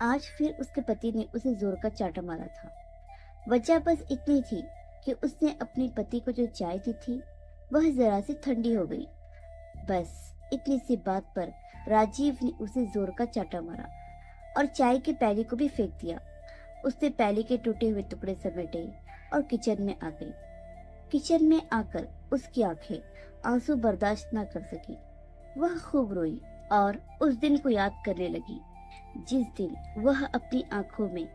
आज फिर उसके पति ने उसे जोर का चांटा मारा था। वजह बस इतनी थी कि उसने अपने पति को जो चाय दी थी वह जरा सी ठंडी हो गई। बस इतनी सी बात पर राजीव ने उसे जोर का चांटा मारा और चाय की प्याली को भी फेंक दिया। उसने प्याली के टूटे हुए टुकड़े समेटे और किचन में आ गई। किचन में आकर उसकी आंखें आंसू बर्दाश्त न कर सकी। वह खूब रोई और उस दिन को याद करने लगी जिस दिन वह अपनी आंखों में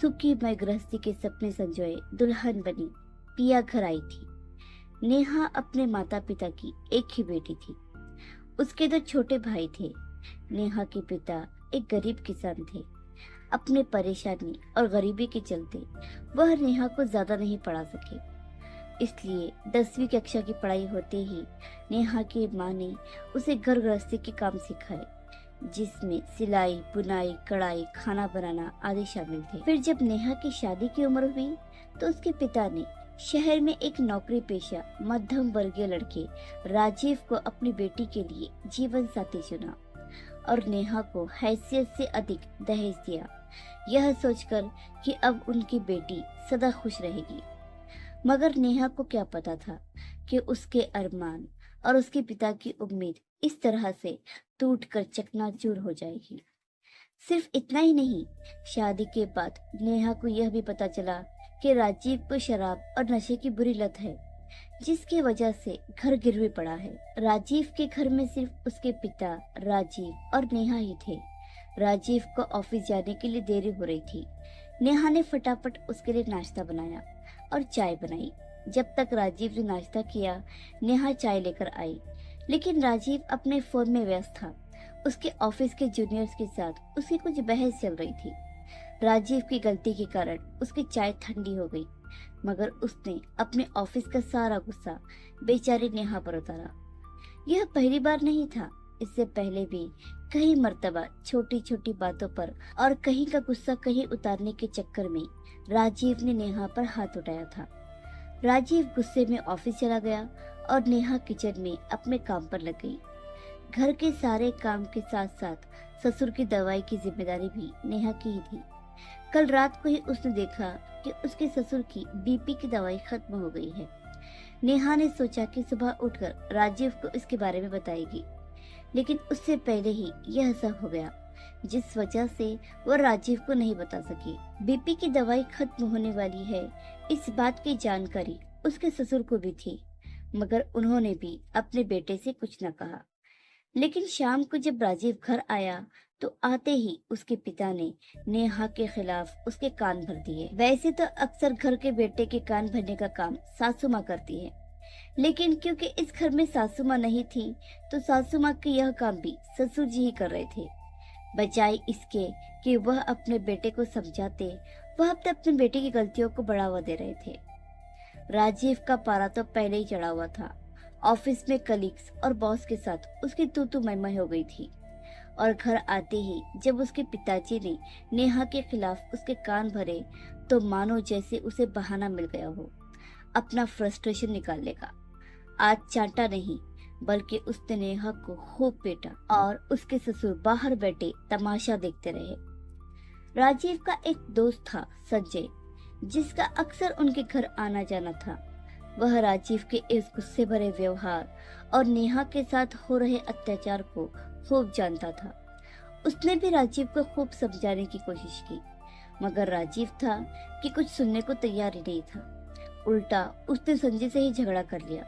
सुखीमय गृहस्थी के सपने संजोए दुल्हन बनी पिया घर आई थी। नेहा अपने माता पिता की एक ही बेटी थी। उसके दो छोटे भाई थे। नेहा के पिता एक गरीब किसान थे। अपने परेशानी और गरीबी के चलते वह नेहा को ज्यादा नहीं पढ़ा सके। इसलिए 10वीं कक्षा की पढ़ाई होते ही नेहा की माँ ने उसे घर गृहस्थी के काम सिखाए, जिसमें सिलाई, बुनाई, कढ़ाई, खाना बनाना आदि शामिल थे। फिर जब नेहा की शादी की उम्र हुई तो उसके पिता ने शहर में एक नौकरी पेशा मध्यम वर्गीय लड़के राजीव को अपनी बेटी के लिए जीवन साथी चुना और नेहा को हैसियत से अधिक दहेज दिया, यह सोचकर कि अब उनकी बेटी सदा खुश रहेगी। मगर नेहा को क्या पता था कि उसके अरमान और उसके पिता की उम्मीद इस तरह से टूटकर चकनाचूर हो जाएगी। सिर्फ इतना ही नहीं, शादी के बाद नेहा को यह भी पता चला कि राजीव को शराब और नशे की बुरी लत है, जिसकी वजह से घर गिरवी पड़ा है। राजीव के घर में सिर्फ उसके पिता, राजीव और नेहा ही थे। राजीव को ऑफिस जाने के लिए देरी हो रही थी। नेहा ने फटाफट उसके लिए नाश्ता बनाया और चाय बनाई। जब तक राजीव ने नाश्ता किया, नेहा चाय लेकर आई, लेकिन राजीव अपने फोन में व्यस्त था। उसके ऑफिस के जूनियर्स के साथ उसकी कुछ बहस चल रही थी। राजीव की गलती के कारण उसकी चाय ठंडी हो गई, मगर उसने अपने ऑफिस का सारा गुस्सा बेचारी नेहा पर उतारा। यह पहली बार नहीं था, इससे पहले भी कई मर्तबा छोटी छोटी बातों पर और कहीं का गुस्सा कहीं उतारने के चक्कर में राजीव ने नेहा पर हाथ उठाया था। राजीव गुस्से में ऑफिस चला गया और नेहा किचन में अपने काम पर लग गई। घर के सारे काम के साथ साथ ससुर की दवाई की जिम्मेदारी भी नेहा की ही थी। कल रात को ही उसने देखा कि उसके ससुर की बीपी की दवाई खत्म हो गई है। नेहा ने सोचा कि सुबह उठकर राजीव को इसके बारे में बताएगी, लेकिन उससे पहले ही यह सब हो गया, जिस वजह से वह राजीव को नहीं बता सकी। बीपी की दवाई खत्म होने वाली है, इस बात की जानकारी उसके ससुर को भी थी, मगर उन्होंने भी अपने बेटे से कुछ न कहा। लेकिन शाम को जब राजीव घर आया तो आते ही उसके पिता ने नेहा के खिलाफ उसके कान भर दिए। वैसे तो अक्सर घर के बेटे के कान भरने का काम सासू माँ करती है, लेकिन क्योंकि इस घर में सासू माँ नहीं थी तो सासू माँ के यह काम भी ससुर जी ही कर रहे थे। बजाय इसके कि वह अपने बेटे को समझाते, वह अपने बेटे की गलतियों को बढ़ावा दे रहे थे। राजीव का पारा तो पहले ही चढ़ा हुआ था। ऑफिस में कलीग्स और बॉस के साथ उसकी तू मैं हो गई थी और घर आते ही जब उसके पिताजी ने नेहा के खिलाफ उसके कान भरे तो मानो जैसे उसे बहाना मिल गया हो अपना फ्रस्ट्रेशन निकालने का। आज चांटा नहीं बल्कि उसने नेहा को खूब पीटा और उसके ससुर बाहर बैठे तमाशा देखते रहे। राजीव का एक दोस्त था संजय, जिसका अक्सर उनके घर आना जाना था। वह राजीव के इस गुस्से भरे व्यवहार और नेहा के साथ हो रहे अत्याचार को खूब जानता था। उसने भी राजीव को खूब समझाने की कोशिश की, मगर राजीव था कि कुछ सुनने को तैयार ही नहीं था। उल्टा उसने संजय से ही झगड़ा कर लिया।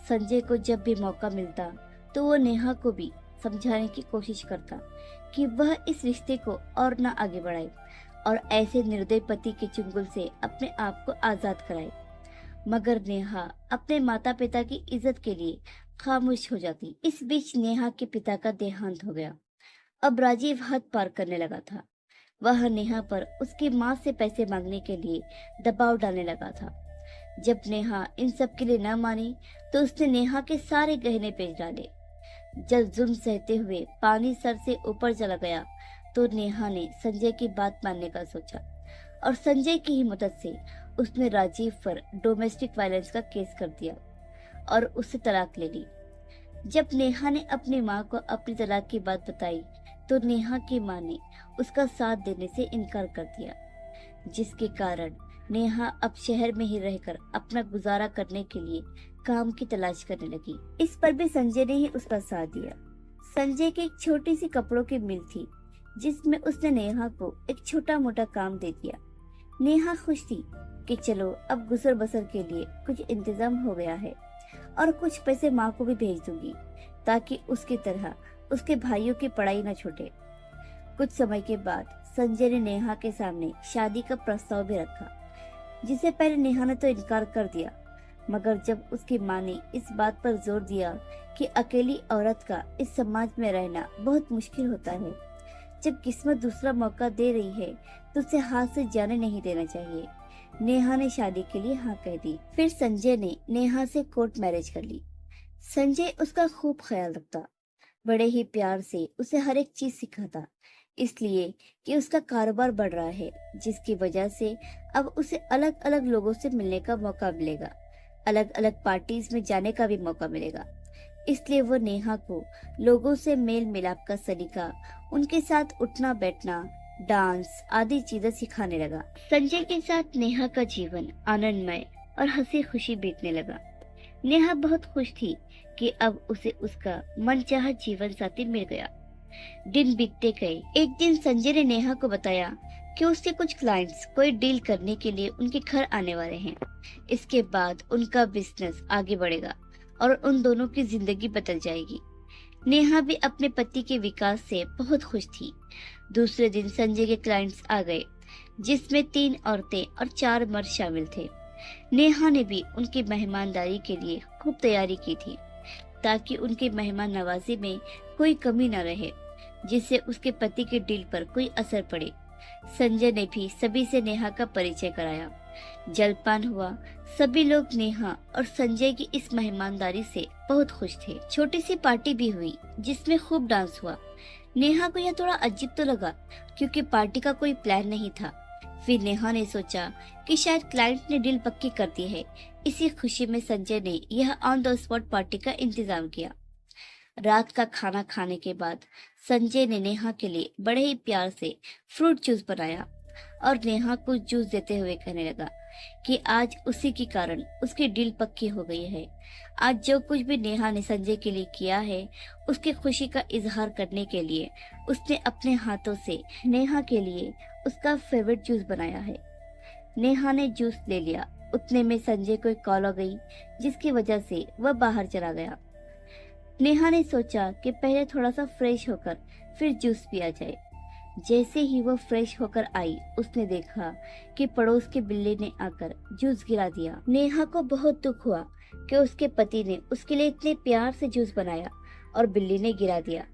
संजय को जब भी मौका मिलता तो वो नेहा को भी समझाने की कोशिश करता कि वह इस रिश्ते को और न आगे बढ़ाए और ऐसे निर्दयी पति के चुंगल से अपने आप को आजाद कराए। मगर नेहा अपने माता पिता की इज्जत के लिए खामोश हो जाती। इस बीच नेहा के पिता का देहांत हो गया। अब राजीव हद पार करने लगा था। वह नेहा पर उसकी माँ से पैसे मांगने के लिए दबाव डालने लगा था। जब नेहा इन सब के लिए न मानी तो उसने नेहा के सारे गहने बेच डाले। जब जुल्म सहते हुए पानी सर से ऊपर चला गया तो नेहा ने संजय की बात मानने का सोचा और संजय की ही मदद से उसने राजीव पर डोमेस्टिक वायलेंस का केस कर दिया और उससे तलाक ले ली। जब नेहा ने अपनी माँ को अपनी तलाक की बात बताई तो नेहा की माँ ने उसका साथ देने से इनकार कर दिया, जिसके कारण नेहा अब शहर में ही रहकर अपना गुजारा करने के लिए काम की तलाश करने लगी। इस पर भी संजय ने ही उसका साथ दिया। संजय की एक छोटी सी कपड़ों की मिल थी, जिसमें उसने नेहा को एक छोटा मोटा काम दे दिया। नेहा खुश थी कि चलो अब गुजर बसर के लिए कुछ इंतजाम हो गया है और कुछ पैसे माँ को भी भेज दूंगी, ताकि उसकी तरह उसके भाइयों की पढ़ाई न छूटे। कुछ समय के बाद संजय ने नेहा के सामने शादी का प्रस्ताव भी रखा, जिसे पहले नेहा ने तो इनकार कर दिया, मगर जब उसकी माँ ने इस बात पर जोर दिया कि अकेली औरत का इस समाज में रहना बहुत मुश्किल होता है, जब किस्मत दूसरा मौका दे रही है तो उसे हाथ से जाने नहीं देना चाहिए, नेहा ने शादी के लिए हाँ कह दी। फिर संजय ने नेहा से कोर्ट मैरिज कर ली। संजय उसका खूब ख्याल रखता, बड़े ही प्यार से उसे हर एक चीज सिखाता, इसलिए कि उसका कारोबार बढ़ रहा है, जिसकी वजह से अब उसे अलग अलग लोगों से मिलने का मौका मिलेगा, अलग अलग पार्टीज में जाने का भी मौका मिलेगा। इसलिए वो नेहा को लोगों से मेल मिलाप का सलीका, उनके साथ उठना बैठना, डांस आदि चीजें सिखाने लगा। संजय के साथ नेहा का जीवन आनंदमय और हंसी खुशी बीतने लगा। नेहा बहुत खुश थी कि अब उसे उसका मनचाहा जीवन साथी मिल गया। दिन बीतते गए। एक दिन संजय ने नेहा को बताया कि उसके कुछ क्लाइंट्स कोई डील करने के लिए उनके घर आने वाले हैं। इसके बाद उनका बिजनेस आगे बढ़ेगा और उन दोनों की जिंदगी बदल जाएगी। नेहा भी अपने पति के विकास से बहुत खुश थी। दूसरे दिन संजय के क्लाइंट्स आ गए, जिसमें 3 औरतें और 4 मर्द शामिल थे। नेहा ने भी उनकी मेहमानदारी के लिए खूब तैयारी की थी, ताकि उनके मेहमान नवाजी में कोई कमी न रहे, जिससे उसके पति के डील पर कोई असर पड़े। संजय ने भी सभी से नेहा का परिचय कराया। जलपान हुआ। सभी लोग नेहा और संजय की इस मेहमानदारी से बहुत खुश थे। छोटी सी पार्टी भी हुई, जिसमें खूब डांस हुआ। नेहा को यह थोड़ा अजीब तो लगा, क्योंकि पार्टी का कोई प्लान नहीं था। फिर नेहा ने सोचा कि शायद क्लाइंट ने डील पक्की कर दी है। इसी खुशी में संजय ने यह ऑन द स्पॉट पार्टी का इंतजाम किया। रात का खाना खाने के बाद संजय ने नेहा के लिए बड़े ही प्यार से फ्रूट जूस बनाया और नेहा को जूस देते हुए कहने लगा कि आज उसी के कारण उसकी डील पक्की हो गई है। आज जो कुछ भी नेहा ने संजय के लिए किया है, उसकी खुशी का इजहार करने के लिए उसने अपने हाथों से नेहा के लिए उसका फेवरेट जूस बनाया है। नेहा ने जूस ले लिया। उतने में संजय को एक कॉल आ गई, जिसकी वजह से वह बाहर चला गया। नेहा ने सोचा कि पहले थोड़ा सा फ्रेश होकर फिर जूस पिया जाए। जैसे ही वो फ्रेश होकर आई, उसने देखा कि पड़ोस के बिल्ली ने आकर जूस गिरा दिया। नेहा को बहुत दुख हुआ कि उसके पति ने उसके लिए इतने प्यार से जूस बनाया और बिल्ली ने गिरा दिया।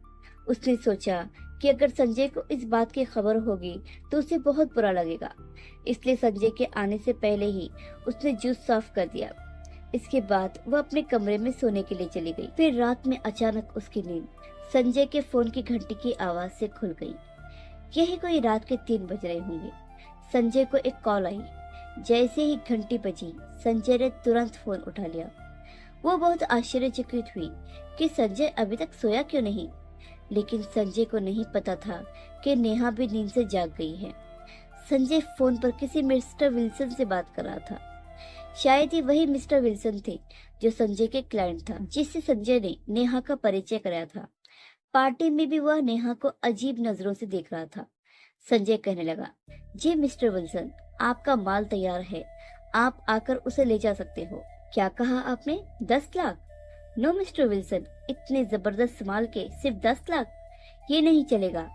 उसने सोचा कि अगर संजय को इस बात की खबर होगी तो उसे बहुत बुरा लगेगा, इसलिए संजय के आने से पहले ही उसने जूस साफ कर दिया। इसके बाद वह अपने कमरे में सोने के लिए चली गई। फिर रात में अचानक उसकी नींद संजय के फोन की घंटी की आवाज से खुल गई। यही कोई रात के 3 बज रहे होंगे। संजय को एक कॉल आई। जैसे ही घंटी बजी, संजय ने तुरंत फोन उठा लिया। वो बहुत आश्चर्यचकित हुई कि संजय अभी तक सोया क्यों नहीं, लेकिन संजय को नहीं पता था कि नेहा भी नींद से जाग गई है। संजय फोन पर किसी मिस्टर विल्सन से बात कर रहा था। शायद ही वही मिस्टर विल्सन थे जो संजय के क्लाइंट था, जिससे संजय ने नेहा का परिचय कराया था। पार्टी में भी वह नेहा को अजीब नजरों से देख रहा था। संजय कहने लगा, जी मिस्टर विल्सन, आपका माल तैयार है, आप आकर उसे ले जा सकते हो। क्या कहा आपने? 10 लाख? नो मिस्टर विल्सन, इतने जबरदस्त माल के सिर्फ 10 लाख? ये नहीं चलेगा।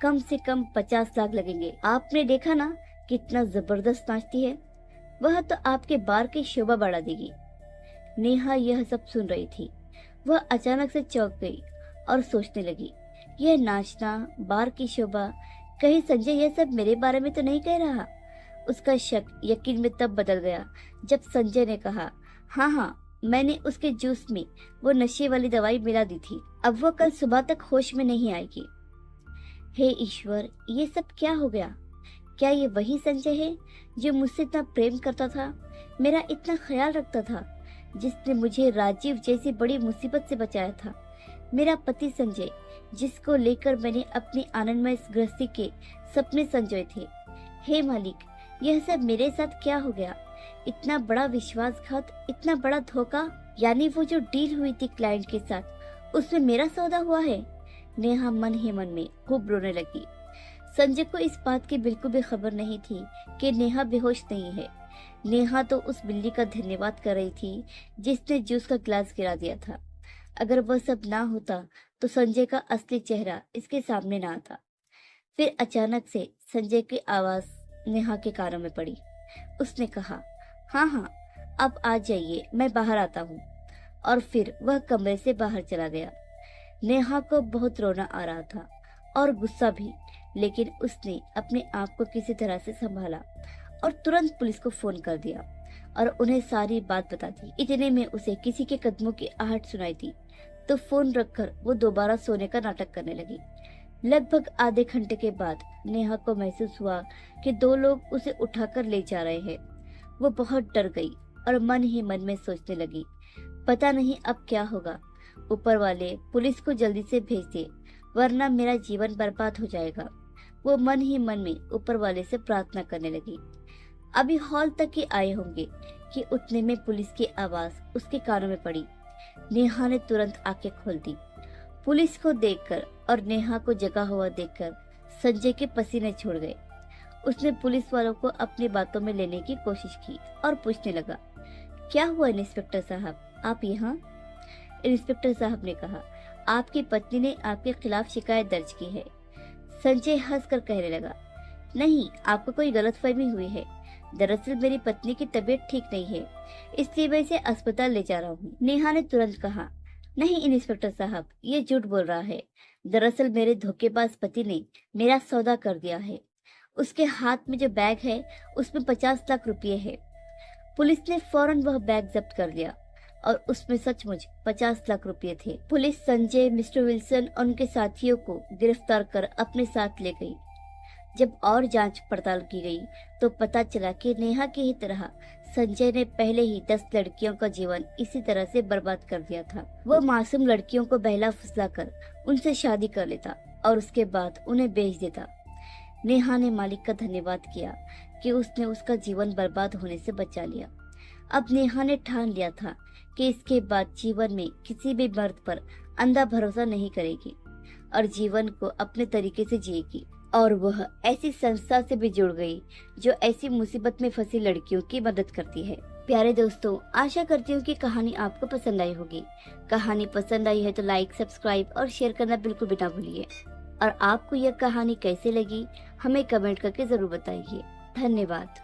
कम से कम 50 लाख लगेंगे। आपने देखा ना कितना जबरदस्त नाचती है, वह तो आपके बार की शोभा बढ़ा देगी। नेहा यह सब सुन रही थी। वह अचानक से चौंक गई और सोचने लगी, यह नाचना, बार की शोभा, कहीं संजय यह सब मेरे बारे में तो नहीं कह रहा। उसका शक यकीन में तब बदल गया जब संजय ने कहा, हाँ, मैंने उसके जूस में वो नशे वाली दवाई मिला दी थी। अब वो कल सुबह तक होश में नहीं आएगी। हे ईश्वर, ये सब क्या हो गया? क्या ये वही संजय है जो मुझसे इतना प्रेम करता था, मेरा इतना ख्याल रखता था, जिसने मुझे राजीव जैसी बड़ी मुसीबत से बचाया था? मेरा पति संजय, जिसको लेकर मैंने अपनी आनंदमय गृहस्थी के सपने संजोए थे। हे मालिक, यह सब मेरे साथ क्या हो गया? इतना बड़ा विश्वासघात, इतना बड़ा धोखा। यानी वो जो डील हुई थी क्लाइंट के साथ, उसमें मेरा सौदा हुआ है। नेहा मन ही मन में खूब रोने लगी। संजय को इस बात की बिल्कुल भी खबर नहीं थी कि नेहा बेहोश नहीं है। नेहा तो उस बिल्ली का धन्यवाद कर रही थी जिसने जूस का ग्लास गिरा दिया था। अगर वह सब ना होता तो संजय का असली चेहरा इसके सामने ना आता। फिर अचानक से संजय की आवाज नेहा के कानों में पड़ी। उसने कहा, हाँ हाँ, अब आ जाइए, मैं बाहर आता हूँ। और फिर वह कमरे से बाहर चला गया। नेहा को बहुत रोना आ रहा था और गुस्सा भी, लेकिन उसने अपने आप को किसी तरह से संभाला और तुरंत पुलिस को फोन कर दिया और उन्हें सारी बात बता दी। इतने में उसे किसी के कदमों की आहट सुनाई दी तो फोन रखकर वो दोबारा सोने का नाटक करने लगी। लगभग आधे घंटे के बाद नेहा को महसूस हुआ कि दो लोग उसे उठाकर ले जा रहे हैं। वो बहुत डर गई और मन ही मन में सोचने लगी, पता नहीं अब क्या होगा। ऊपर वाले पुलिस को जल्दी से भेज दे, वरना मेरा जीवन बर्बाद हो जाएगा। वो मन ही मन में ऊपर वाले से प्रार्थना करने लगी। अभी हॉल तक ही आए होंगे कि उतने में पुलिस की आवाज उसके कानों में पड़ी। नेहा ने तुरंत आंखें खोल दी। पुलिस को देखकर और नेहा को जगा हुआ देखकर संजय के पसीने छूट गए। उसने पुलिस वालों को अपनी बातों में लेने की कोशिश की और पूछने लगा, क्या हुआ इंस्पेक्टर साहब, आप यहाँ? इंस्पेक्टर साहब ने कहा, आपकी पत्नी ने आपके खिलाफ शिकायत दर्ज की है। संजय हंसकर कहने लगा, नहीं, आपको कोई गलतफहमी हुई है। दरअसल मेरी पत्नी की तबीयत ठीक नहीं है, इसलिए मैं इसे अस्पताल ले जा रहा हूँ। नेहा ने तुरंत कहा, नहीं इंस्पेक्टर साहब, ये झूठ बोल रहा है। दरअसल मेरे धोखेबाज पति ने मेरा सौदा कर दिया है। उसके हाथ में जो बैग है उसमें 50 लाख रुपए है। पुलिस ने फौरन वह बैग जब्त कर लिया और उसमें सचमुच 50 लाख रुपए थे। पुलिस संजय, मिस्टर विल्सन और उनके साथियों को गिरफ्तार कर अपने साथ ले गई। जब और जांच पड़ताल की गई तो पता चला कि नेहा की ही तरह संजय ने पहले ही 10 लड़कियों का जीवन इसी तरह से बर्बाद कर दिया था। वह मासूम लड़कियों को बहला फुसला कर उनसे शादी कर लेता और उसके बाद उन्हें बेच देता। नेहा ने मालिक का धन्यवाद किया कि उसने उसका जीवन बर्बाद होने से बचा लिया। अब नेहा ने ठान लिया था कि इसके बाद जीवन में किसी भी मर्द पर अंधा भरोसा नहीं करेगी और जीवन को अपने तरीके से जिएगी। और वह ऐसी संस्था से भी जुड़ गई जो ऐसी मुसीबत में फंसी लड़कियों की मदद करती है। प्यारे दोस्तों, आशा करती हूँ कि कहानी आपको पसंद आई होगी। कहानी पसंद आई है तो लाइक, सब्सक्राइब और शेयर करना बिल्कुल भी ना भूलिए। और आपको यह कहानी कैसे लगी हमें कमेंट करके जरूर बताइए। धन्यवाद।